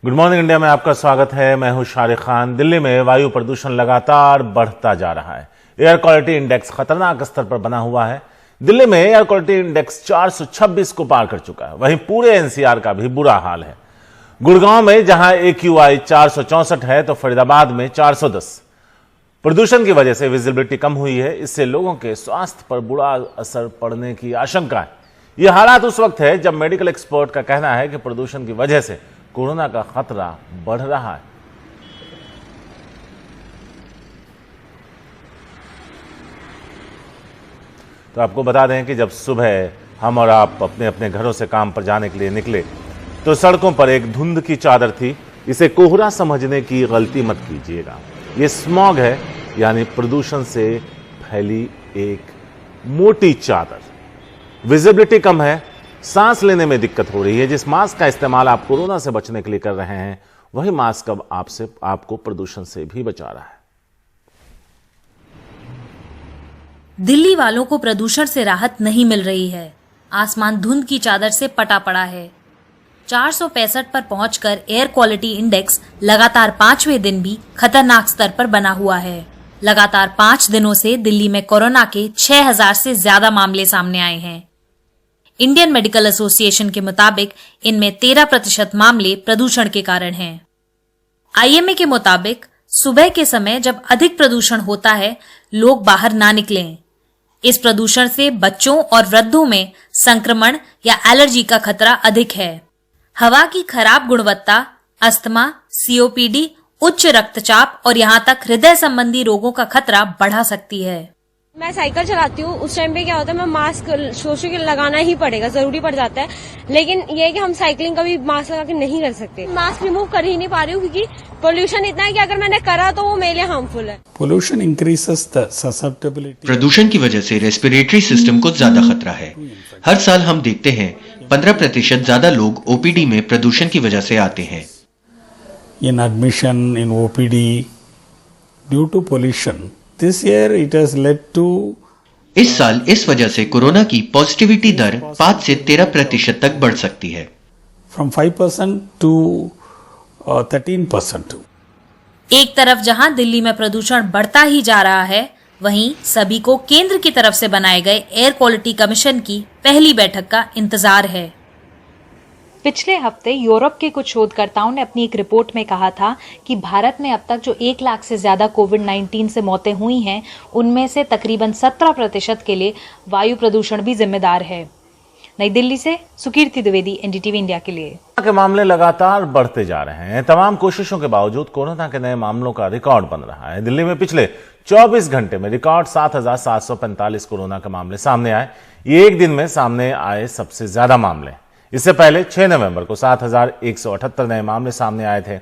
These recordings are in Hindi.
गुड मॉर्निंग इंडिया में आपका स्वागत है। मैं हूं शारिक खान। दिल्ली में वायु प्रदूषण लगातार बढ़ता जा रहा है। एयर क्वालिटी इंडेक्स खतरनाक स्तर पर बना हुआ है। दिल्ली में एयर क्वालिटी इंडेक्स 426 को पार कर चुका है। वहीं पूरे एनसीआर का भी बुरा हाल है। गुड़गांव में जहां AQI 464 है तो फरीदाबाद में 410। प्रदूषण की वजह से विजिबिलिटी कम हुई है। इससे लोगों के स्वास्थ्य पर बुरा असर पड़ने की आशंका है। यह हालात उस वक्त है जब मेडिकल एक्सपर्ट का कहना है कि प्रदूषण की वजह से कोरोना का खतरा बढ़ रहा है। तो आपको बता दें कि जब सुबह हम और आप अपने अपने घरों से काम पर जाने के लिए निकले तो सड़कों पर एक धुंध की चादर थी। इसे कोहरा समझने की गलती मत कीजिएगा। यह स्मॉग है, यानी प्रदूषण से फैली एक मोटी चादर। विजिबिलिटी कम है, सांस लेने में दिक्कत हो रही है। जिस मास्क का इस्तेमाल आप कोरोना से बचने के लिए कर रहे हैं, वही मास्क अब आपको प्रदूषण से भी बचा रहा है। दिल्ली वालों को प्रदूषण से राहत नहीं मिल रही है। आसमान धुंध की चादर से पटा पड़ा है। 465 पर पहुंचकर एयर क्वालिटी इंडेक्स लगातार 5वें दिन भी खतरनाक स्तर पर बना हुआ है। लगातार 5 दिनों से दिल्ली में कोरोना के 6000 से ज्यादा मामले सामने आए हैं। इंडियन मेडिकल एसोसिएशन के मुताबिक इनमें 13% मामले प्रदूषण के कारण हैं। IMA के मुताबिक सुबह के समय जब अधिक प्रदूषण होता है, लोग बाहर ना निकलें। इस प्रदूषण से बच्चों और वृद्धों में संक्रमण या एलर्जी का खतरा अधिक है। हवा की खराब गुणवत्ता अस्थमा, COPD, उच्च रक्तचाप और यहाँ तक हृदय संबंधी रोगों का खतरा बढ़ा सकती है। मैं साइकिल चलाती हूँ, उस टाइम पे क्या होता है, मैं मास्क सोच के लगाना ही पड़ेगा, जरूरी पड़ जाता है। लेकिन ये है कि हम साइकिलिंग का भी मास्क लगा के नहीं कर सकते। मास्क रिमूव कर ही नहीं पा रही हूँ क्योंकि पोल्यूशन इतना है कि अगर मैंने करा तो वो मेरे लिए हार्मफुल है। Pollution increases the susceptibility. प्रदूषण की वजह से रेस्पिरेटरी सिस्टम को ज्यादा खतरा है। हर साल हम देखते हैं 15% ज्यादा लोग OPD में प्रदूषण की वजह से आते हैं। In admission in OPD due to pollution. This year it has led to इस साल इस वजह से कोरोना की पॉजिटिविटी दर 5 से 13% तक बढ़ सकती है। from 5% to 13%. एक तरफ जहां दिल्ली में प्रदूषण बढ़ता ही जा रहा है, वहीं सभी को केंद्र की तरफ से बनाए गए एयर क्वालिटी कमीशन की पहली बैठक का इंतजार है। पिछले हफ्ते यूरोप के कुछ शोधकर्ताओं ने अपनी एक रिपोर्ट में कहा था कि भारत में अब तक जो 1 लाख से ज्यादा कोविड-19 से मौतें हुई हैं, उनमें से तकरीबन 17% के लिए वायु प्रदूषण भी जिम्मेदार है। नई दिल्ली से सुकीर्ति द्विवेदी, NDTV इंडिया के लिए। कोरोना के मामले लगातार बढ़ते जा रहे हैं। तमाम कोशिशों के बावजूद कोरोना के नए मामलों का रिकॉर्ड बन रहा है। दिल्ली में पिछले 24 घंटे में रिकॉर्ड 7,745 कोरोना के मामले सामने आए। ये एक दिन में सामने आए सबसे ज्यादा मामले। इससे पहले 6 नवंबर को 7,178 नए मामले सामने आए थे।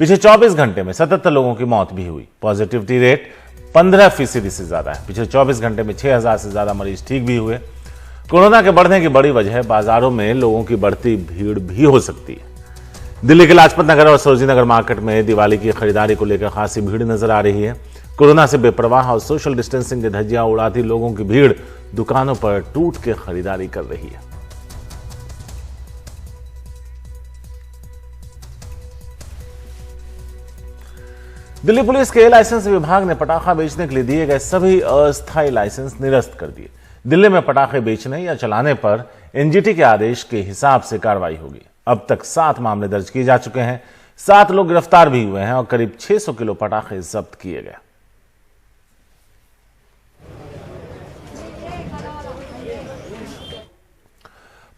पिछले 24 घंटे में 77 लोगों की मौत भी हुई। पॉजिटिविटी रेट 15% से ज्यादा है। पिछले 24 घंटे में 6,000 से ज्यादा मरीज ठीक भी हुए। कोरोना के बढ़ने की बड़ी वजह बाजारों में लोगों की बढ़ती भीड़ भी हो सकती है। दिल्ली के लाजपत नगर और सरोजिनी नगर मार्केट में दिवाली की खरीदारी को लेकर खासी भीड़ नजर आ रही है। कोरोना से बेपरवाह और सोशल डिस्टेंसिंग की धज्जियां उड़ाती लोगों की भीड़ दुकानों पर टूट के खरीदारी कर रही है। दिल्ली पुलिस के लाइसेंस विभाग ने पटाखा बेचने के लिए दिए गए सभी अस्थायी लाइसेंस निरस्त कर दिए। दिल्ली में पटाखे बेचने या चलाने पर NGT के आदेश के हिसाब से कार्रवाई होगी। अब तक 7 मामले दर्ज किए जा चुके हैं। 7 लोग गिरफ्तार भी हुए हैं और करीब 600 किलो पटाखे जब्त किए गए।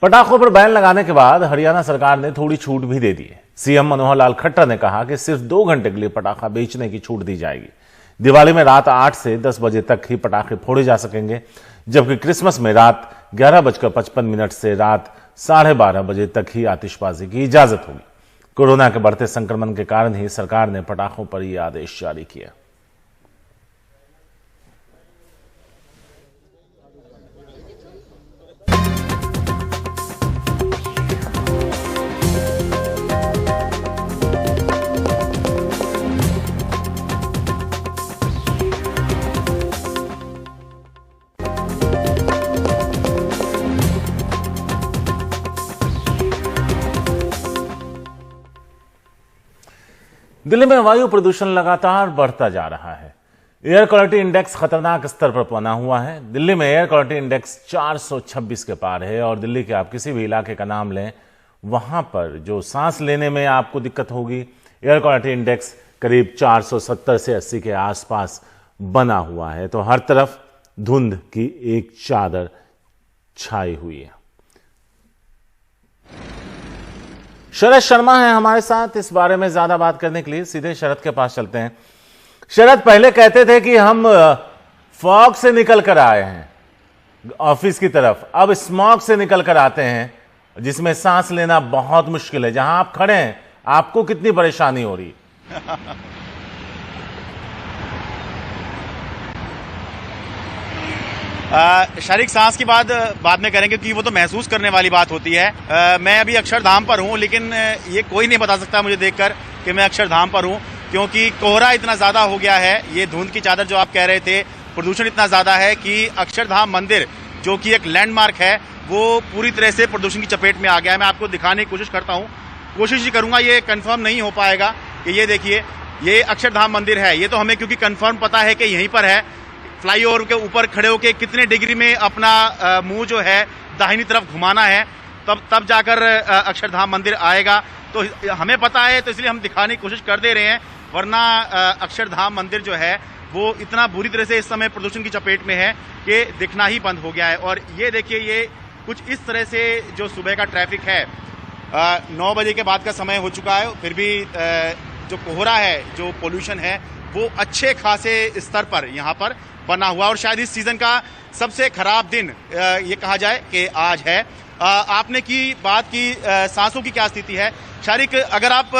पटाखों पर बैन लगाने के बाद हरियाणा सरकार ने थोड़ी छूट भी दे दी है। CM मनोहर लाल खट्टर ने कहा कि सिर्फ 2 घंटे के लिए पटाखा बेचने की छूट दी जाएगी। दिवाली में रात 8 से 10 बजे तक ही पटाखे फोड़े जा सकेंगे, जबकि क्रिसमस में रात 11:55 से रात 12:30 बजे तक ही आतिशबाजी की इजाजत होगी। कोरोना के बढ़ते संक्रमण के कारण ही सरकार ने पटाखों पर यह आदेश जारी किया। दिल्ली में वायु प्रदूषण लगातार बढ़ता जा रहा है। एयर क्वालिटी इंडेक्स खतरनाक स्तर पर बना हुआ है। दिल्ली में एयर क्वालिटी इंडेक्स 426 के पार है और दिल्ली के आप किसी भी इलाके का नाम लें, वहां पर जो सांस लेने में आपको दिक्कत होगी, एयर क्वालिटी इंडेक्स करीब 470 से 80 के आसपास बना हुआ है। तो हर तरफ धुंध की एक चादर छाई हुई है। शरद शर्मा है हमारे साथ इस बारे में ज्यादा बात करने के लिए। सीधे शरद के पास चलते हैं। शरद, पहले कहते थे कि हम फॉग से निकल कर आए हैं ऑफिस की तरफ, अब स्मॉग से निकल कर आते हैं जिसमें सांस लेना बहुत मुश्किल है। जहां आप खड़े हैं आपको कितनी परेशानी हो रही? शारीरिक सांस की बात बाद में करेंगे क्योंकि वो तो महसूस करने वाली बात होती है। मैं अभी अक्षरधाम पर हूं, लेकिन ये कोई नहीं बता सकता मुझे देखकर कि मैं अक्षरधाम पर हूं, क्योंकि कोहरा इतना ज्यादा हो गया है। ये धुंध की चादर जो आप कह रहे थे, प्रदूषण इतना ज्यादा है कि अक्षरधाम मंदिर जो कि एक लैंडमार्क है वो पूरी तरह से प्रदूषण की चपेट में आ गया है। मैं आपको दिखाने की कोशिश करता हूँ, कोशिश ही करूंगा, ये कंफर्म नहीं हो पाएगा कि ये देखिए ये अक्षरधाम मंदिर है। ये तो हमें क्योंकि कंफर्म पता है कि यहीं पर है। फ्लाईओवर के ऊपर खड़े होकर कितने डिग्री में अपना मुंह जो है दाहिनी तरफ घुमाना है, तब जाकर अक्षरधाम मंदिर आएगा। तो हमें पता है, तो इसलिए हम दिखाने की कोशिश कर दे रहे हैं, वरना अक्षरधाम मंदिर जो है वो इतना बुरी तरह से इस समय प्रदूषण की चपेट में है कि दिखना ही बंद हो गया है। और ये देखिए, ये कुछ इस तरह से जो सुबह का ट्रैफिक है, 9 बजे के बाद का समय हो चुका है, फिर भी जो कोहरा है, जो पोल्यूशन है, वो अच्छे खासे स्तर पर यहाँ पर बना हुआ। और शायद इस सीजन का सबसे खराब दिन ये कहा जाए कि आज है। आपने की बात की सांसों की क्या स्थिति है। शारीरिक, अगर आप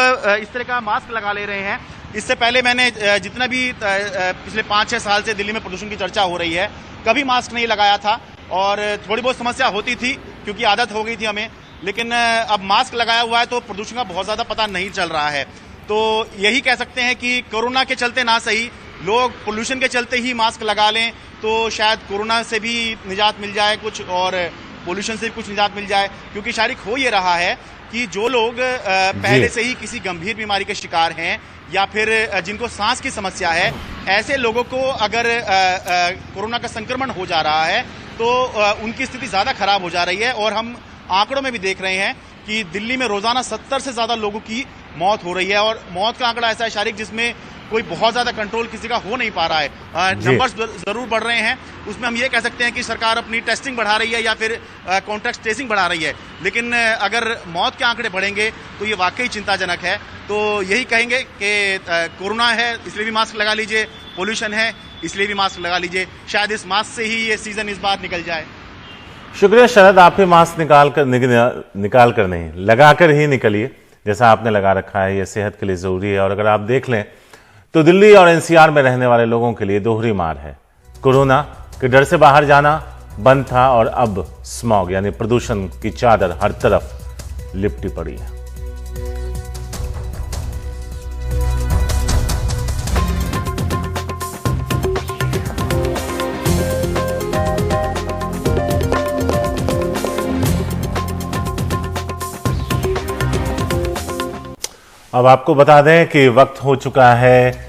इस तरह का मास्क लगा ले रहे हैं, इससे पहले मैंने जितना भी पिछले 5-6 साल से दिल्ली में प्रदूषण की चर्चा हो रही है, कभी मास्क नहीं लगाया था और थोड़ी बहुत समस्या होती थी क्योंकि आदत हो गई थी हमें। लेकिन अब मास्क लगाया हुआ है तो प्रदूषण का बहुत ज़्यादा पता नहीं चल रहा है। तो यही कह सकते हैं कि कोरोना के चलते ना सही, लोग पोल्यूशन के चलते ही मास्क लगा लें तो शायद कोरोना से भी निजात मिल जाए कुछ, और पोल्यूशन से भी कुछ निजात मिल जाए। क्योंकि शारीरिक हो ये रहा है कि जो लोग पहले से ही किसी गंभीर बीमारी के शिकार हैं या फिर जिनको सांस की समस्या है, ऐसे लोगों को अगर कोरोना का संक्रमण हो जा रहा है तो उनकी स्थिति ज़्यादा खराब हो जा रही है। और हम आंकड़ों में भी देख रहे हैं कि दिल्ली में रोजाना 70 से ज़्यादा लोगों की मौत हो रही है। और मौत का आंकड़ा ऐसा है शारीरिक जिसमें कोई बहुत ज्यादा कंट्रोल किसी का हो नहीं पा रहा है। नंबर्स जरूर बढ़ रहे हैं, उसमें हम ये कह सकते हैं कि सरकार अपनी टेस्टिंग बढ़ा रही है या फिर कॉन्टैक्ट ट्रेसिंग बढ़ा रही है। लेकिन अगर मौत के आंकड़े बढ़ेंगे तो ये वाकई चिंताजनक है। तो यही कहेंगे कि कोरोना है इसलिए भी मास्क लगा लीजिए, पोल्यूशन है इसलिए भी मास्क लगा लीजिए। शायद इस मास्क से ही ये सीजन इस बार निकल जाए। शुक्रिया शरद, आप ही मास्क निकाल कर नहीं, लगाकर ही निकलिए जैसा आपने लगा रखा है। ये सेहत के लिए जरूरी है। और अगर आप देख लें तो दिल्ली और एनसीआर में रहने वाले लोगों के लिए दोहरी मार है। कोरोना के डर से बाहर जाना बंद था और अब स्मॉग यानी प्रदूषण की चादर हर तरफ लिपटी पड़ी है। अब आपको बता दें कि वक्त हो चुका है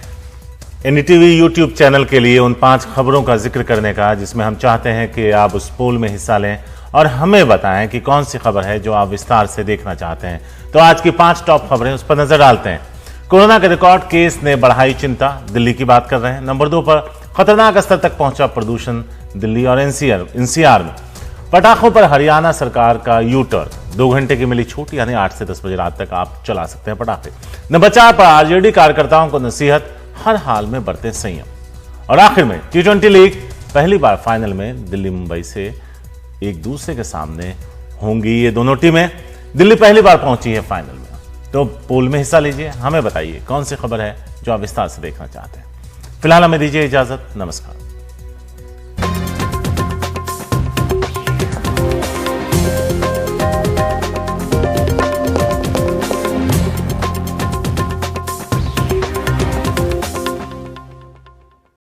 एनडीटीवी यूट्यूब चैनल के लिए उन 5 खबरों का जिक्र करने का जिसमें हम चाहते हैं कि आप उस पोल में हिस्सा लें और हमें बताएं कि कौन सी खबर है जो आप विस्तार से देखना चाहते हैं। तो आज की 5 टॉप खबरें, उस पर नजर डालते हैं। कोरोना के रिकॉर्ड केस ने बढ़ाई चिंता, दिल्ली की बात कर रहे हैं। नंबर 2 पर खतरनाक स्तर तक पहुंचा प्रदूषण, दिल्ली और एनसीआर में। पटाखों पर हरियाणा सरकार का यू टर्न, 2 घंटे की मिली छूट यानी 8 से 10 बजे रात तक आप चला सकते हैं पटाखे। नंबर 4 पर आरजेडी कार्यकर्ताओं को नसीहत, हर हाल में बरतें संयम। और आखिर में T20 लीग, पहली बार फाइनल में दिल्ली मुंबई से एक दूसरे के सामने होंगी ये दोनों टीमें। दिल्ली पहली बार पहुंची है फाइनल में। तो पोल में हिस्सा लीजिए, हमें बताइए कौन सी खबर है जो आप विस्तार से देखना चाहते हैं। फिलहाल हमें दीजिए इजाजत, नमस्कार।